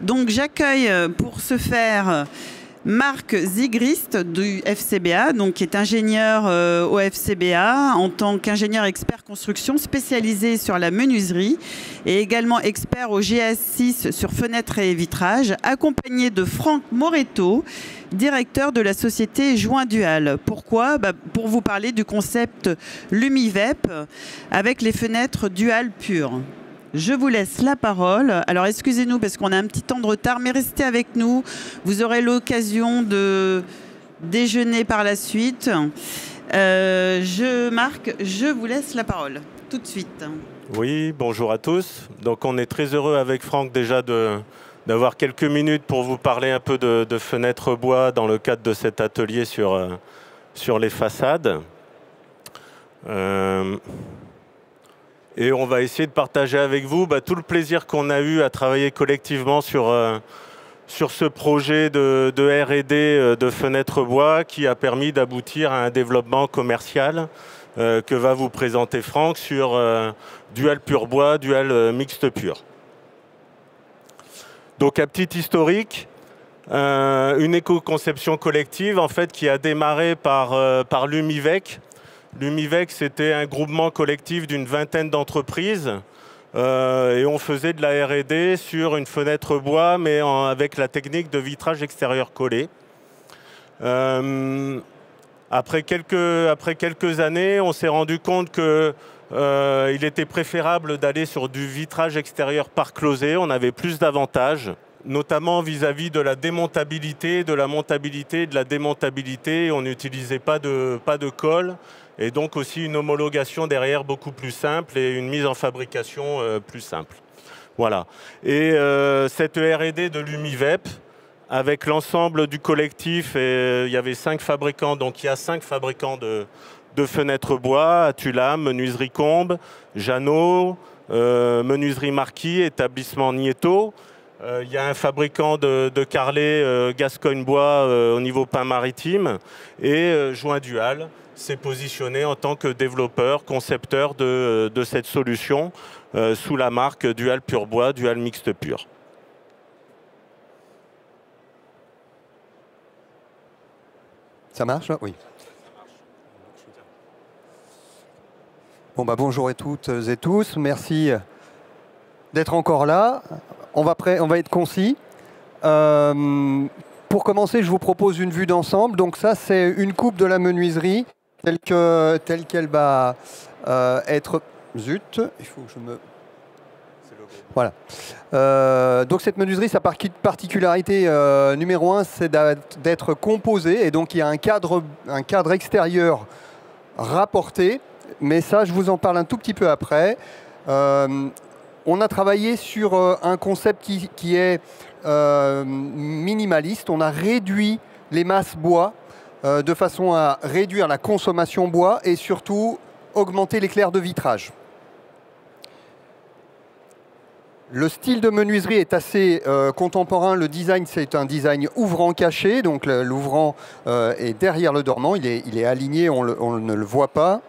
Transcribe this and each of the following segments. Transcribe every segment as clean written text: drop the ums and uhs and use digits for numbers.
Donc j'accueille pour ce faire Marc Zigrist du FCBA, donc, qui est ingénieur au FCBA en tant qu'ingénieur expert construction spécialisé sur la menuiserie et également expert au GS6 sur fenêtres et vitrages, accompagné de Franck Moretto, directeur de la société Joint Dual. Pourquoi? Pour vous parler du concept Lumivep avec les fenêtres Dual pures. Je vous laisse la parole. Alors, excusez-nous parce qu'on a un petit temps de retard, mais restez avec nous. Vous aurez l'occasion de déjeuner par la suite. Marc, je vous laisse la parole tout de suite. Oui, bonjour à tous. Donc, on est très heureux avec Franck déjà d'avoir quelques minutes pour vous parler un peu de fenêtres bois dans le cadre de cet atelier sur les façades. Et on va essayer de partager avec vous tout le plaisir qu'on a eu à travailler collectivement sur ce projet de R&D de fenêtres bois qui a permis d'aboutir à un développement commercial que va vous présenter Franck sur Dual pur bois, Dual mixte pur. Donc un petit historique, une éco-conception collective en fait qui a démarré par Lumivec. Lumivec, c'était un groupement collectif d'une vingtaine d'entreprises et on faisait de la R&D sur une fenêtre bois, mais avec la technique de vitrage extérieur collé. Après quelques années, on s'est rendu compte qu'il était préférable d'aller sur du vitrage extérieur par closé. On avait plus d'avantages, notamment vis-à-vis de la démontabilité, de la montabilité et de la démontabilité. On n'utilisait pas de colle. Et donc aussi une homologation derrière beaucoup plus simple et une mise en fabrication plus simple. Voilà. Et cette R&D de Lumivep, avec l'ensemble du collectif, il y avait 5 fabricants, donc il y a 5 fabricants de fenêtres bois, Atulam, Menuiserie Combe, Jeannot, Menuiserie Marquis, établissement Nieto. Il y a un fabricant de carrelets Gascogne Bois au niveau pain maritime et Joint Dual s'est positionné en tant que développeur, concepteur de cette solution sous la marque Dual pur bois, Dual mixte pur. Ça marche là? Oui. Bon, bonjour à toutes et tous. Merci d'être encore là. On va être concis. Pour commencer, je vous propose une vue d'ensemble. Donc ça, c'est une coupe de la menuiserie telle qu'elle va être... Zut, il faut que je me... Voilà. Donc cette menuiserie, sa particularité numéro 1, c'est d'être composée. Et donc il y a un cadre extérieur rapporté. Mais ça, je vous en parle un tout petit peu après. On a travaillé sur un concept qui est minimaliste. On a réduit les masses bois de façon à réduire la consommation bois et surtout augmenter l'éclair de vitrage. Le style de menuiserie est assez contemporain. Le design, c'est un design ouvrant caché. Donc l'ouvrant est derrière le dormant. Il est aligné, on ne le voit pas.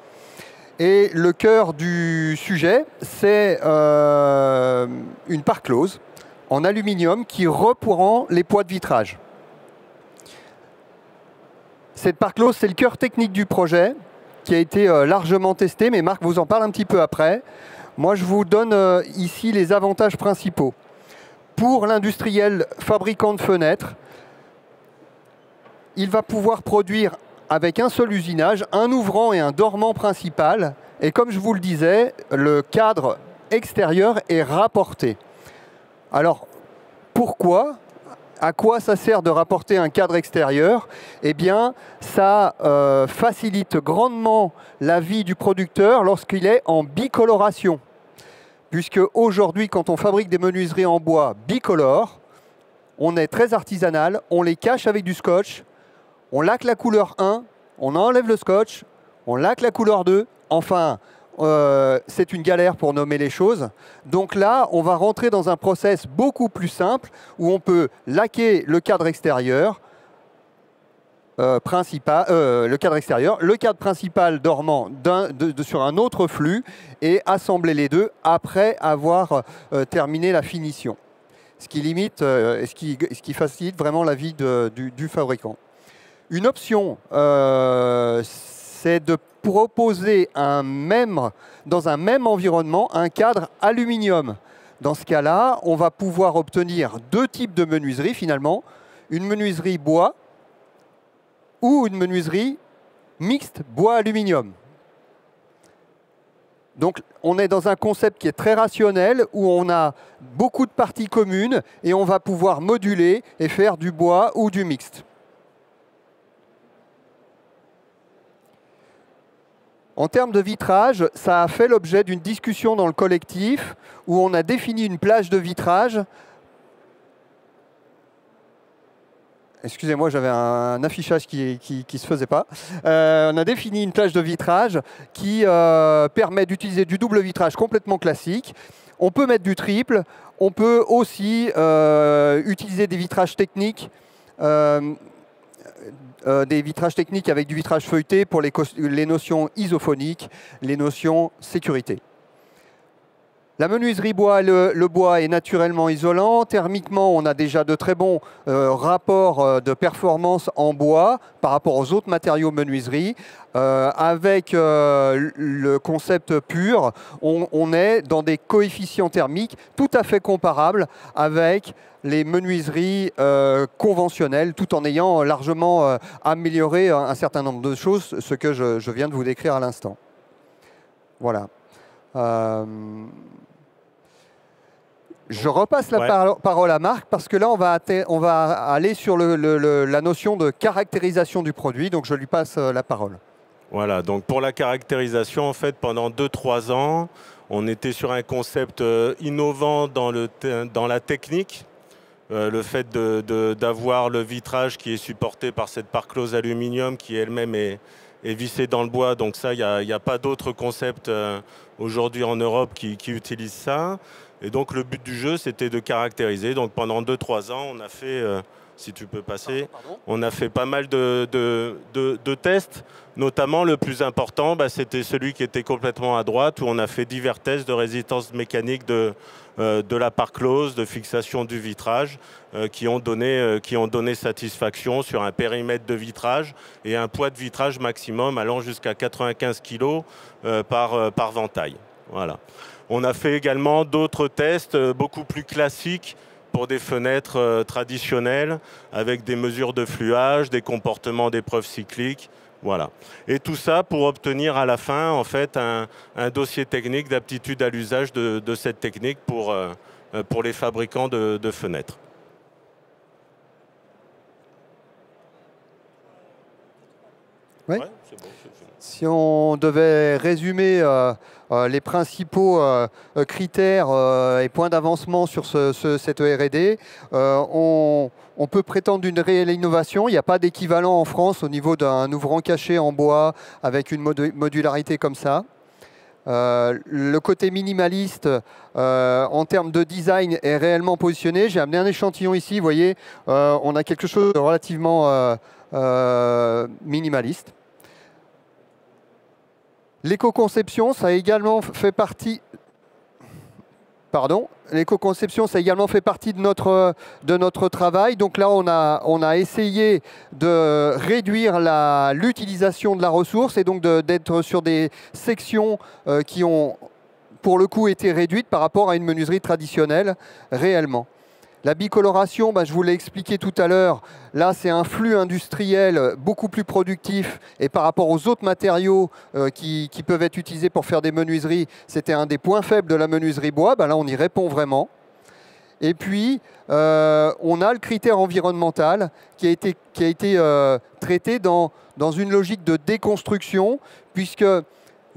Et le cœur du sujet, c'est une part close en aluminium qui reprend les poids de vitrage. Cette part close, c'est le cœur technique du projet qui a été largement testé, mais Marc vous en parle un petit peu après. Moi, je vous donne ici les avantages principaux. Pour l'industriel fabricant de fenêtres, il va pouvoir produire avec un seul usinage, un ouvrant et un dormant principal. Et comme je vous le disais, le cadre extérieur est rapporté. Alors, pourquoi? À quoi ça sert de rapporter un cadre extérieur? Eh bien, ça facilite grandement la vie du producteur lorsqu'il est en bicoloration. Puisque aujourd'hui, quand on fabrique des menuiseries en bois bicolores, on est très artisanal, on les cache avec du scotch, on laque la couleur 1, on enlève le scotch, on laque la couleur 2. Enfin, c'est une galère pour nommer les choses. Donc là, on va rentrer dans un process beaucoup plus simple où on peut laquer le cadre extérieur, le cadre principal dormant sur un autre flux et assembler les deux après avoir terminé la finition. ce qui limite, ce qui facilite vraiment la vie du fabricant. Une option, c'est de proposer dans un même environnement un cadre aluminium. Dans ce cas-là, on va pouvoir obtenir deux types de menuiserie finalement, une menuiserie bois ou une menuiserie mixte bois-aluminium. Donc on est dans un concept qui est très rationnel, où on a beaucoup de parties communes et on va pouvoir moduler et faire du bois ou du mixte. En termes de vitrage, ça a fait l'objet d'une discussion dans le collectif où on a défini une plage de vitrage. Excusez-moi, j'avais un affichage qui ne se faisait pas. On a défini une plage de vitrage qui permet d'utiliser du double vitrage complètement classique. On peut mettre du triple. On peut aussi utiliser des vitrages techniques. Des vitrages techniques avec du vitrage feuilleté pour les notions isophoniques, les notions sécurité. La menuiserie bois, le bois est naturellement isolant. Thermiquement, on a déjà de très bons rapports de performance en bois par rapport aux autres matériaux menuiserie. Avec le concept pur, on est dans des coefficients thermiques tout à fait comparables avec les menuiseries conventionnelles, tout en ayant largement amélioré un certain nombre de choses, ce que je viens de vous décrire à l'instant. Voilà. Je repasse la parole à Marc, parce que là, on va aller sur la notion de caractérisation du produit, donc je lui passe la parole. Voilà, donc pour la caractérisation, en fait, pendant 2-3 ans, on était sur un concept innovant dans la technique. Le fait d'avoir le vitrage qui est supporté par cette parclose aluminium qui elle-même est vissée dans le bois. Donc ça, il n'y a pas d'autre concept aujourd'hui en Europe qui utilise ça. Et donc le but du jeu, c'était de caractériser. Donc pendant 2-3 ans, on a fait, si tu peux passer, on a fait pas mal de tests. Notamment, le plus important, c'était celui qui était complètement à droite, où on a fait divers tests de résistance mécanique de la parclose, de fixation du vitrage, qui ont donné satisfaction sur un périmètre de vitrage et un poids de vitrage maximum allant jusqu'à 95 kg par ventail. Voilà. On a fait également d'autres tests beaucoup plus classiques pour des fenêtres traditionnelles, avec des mesures de fluage, des comportements d'épreuves cycliques. Voilà. Et tout ça pour obtenir à la fin en fait, un dossier technique d'aptitude à l'usage de cette technique pour les fabricants de fenêtres. Oui. Ouais, c'est bon, c'est fini. Si on devait résumer les principaux critères et points d'avancement sur cette R&D, on peut prétendre une réelle innovation. Il n'y a pas d'équivalent en France au niveau d'un ouvrant caché en bois avec une modularité comme ça. Le côté minimaliste en termes de design est réellement positionné. J'ai amené un échantillon ici, vous voyez, on a quelque chose de relativement minimaliste. L'éco-conception, ça a également fait partie. Pardon, l'éco-conception, ça a également fait partie de notre travail. Donc là, on a essayé de réduire l'utilisation de la ressource et donc d'être sur des sections qui ont, pour le coup, été réduites par rapport à une menuiserie traditionnelle, réellement. La bicoloration, je vous l'ai expliqué tout à l'heure, là c'est un flux industriel beaucoup plus productif et par rapport aux autres matériaux qui peuvent être utilisés pour faire des menuiseries, c'était un des points faibles de la menuiserie bois, là on y répond vraiment. Et puis on a le critère environnemental qui a été traité dans une logique de déconstruction, puisque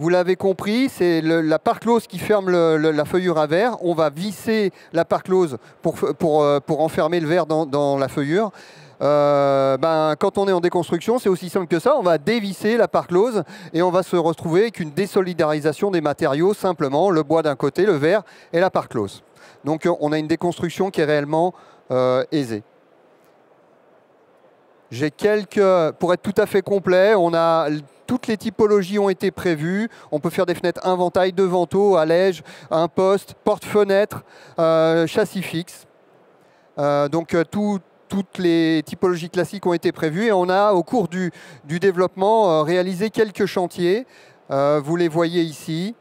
vous l'avez compris, c'est la parclose qui ferme la feuillure à verre. On va visser la parclose pour enfermer le verre dans la feuillure. Quand on est en déconstruction, c'est aussi simple que ça. On va dévisser la parclose et on va se retrouver avec une désolidarisation des matériaux, simplement le bois d'un côté, le verre et la parclose. Donc on a une déconstruction qui est réellement aisée. Pour être tout à fait complet, toutes les typologies ont été prévues. On peut faire des fenêtres inventail, deux vantaux, allège, un poste, porte-fenêtre, châssis fixe. Toutes les typologies classiques ont été prévues et on a, au cours du développement, réalisé quelques chantiers. Vous les voyez ici.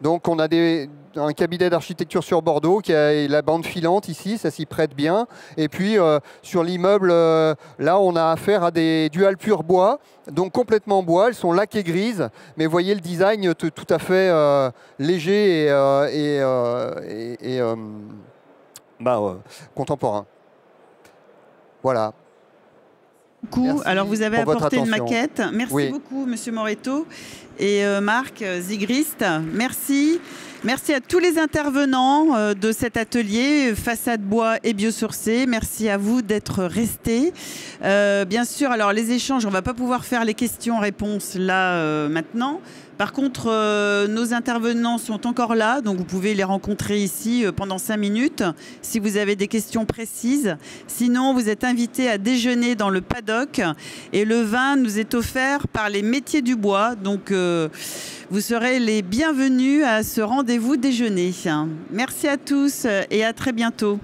Donc on a un cabinet d'architecture sur Bordeaux qui a la bande filante ici, ça s'y prête bien. Et puis sur l'immeuble, là on a affaire à des dual pur bois, donc complètement bois, elles sont laquées grises, mais vous voyez le design tout à fait léger et contemporain. Voilà. Merci. Alors vous avez apporté une maquette. Merci beaucoup, Monsieur Moretto et Marc Zigrist. Merci. Merci à tous les intervenants de cet atelier façade bois et biosourcé. Merci à vous d'être restés. Bien sûr, alors les échanges, on ne va pas pouvoir faire les questions-réponses là maintenant. Par contre, nos intervenants sont encore là, donc vous pouvez les rencontrer ici pendant 5 minutes si vous avez des questions précises. Sinon, vous êtes invités à déjeuner dans le paddock et le vin nous est offert par les métiers du bois. Donc, vous serez les bienvenus à ce rendez-vous déjeuner. Merci à tous et à très bientôt.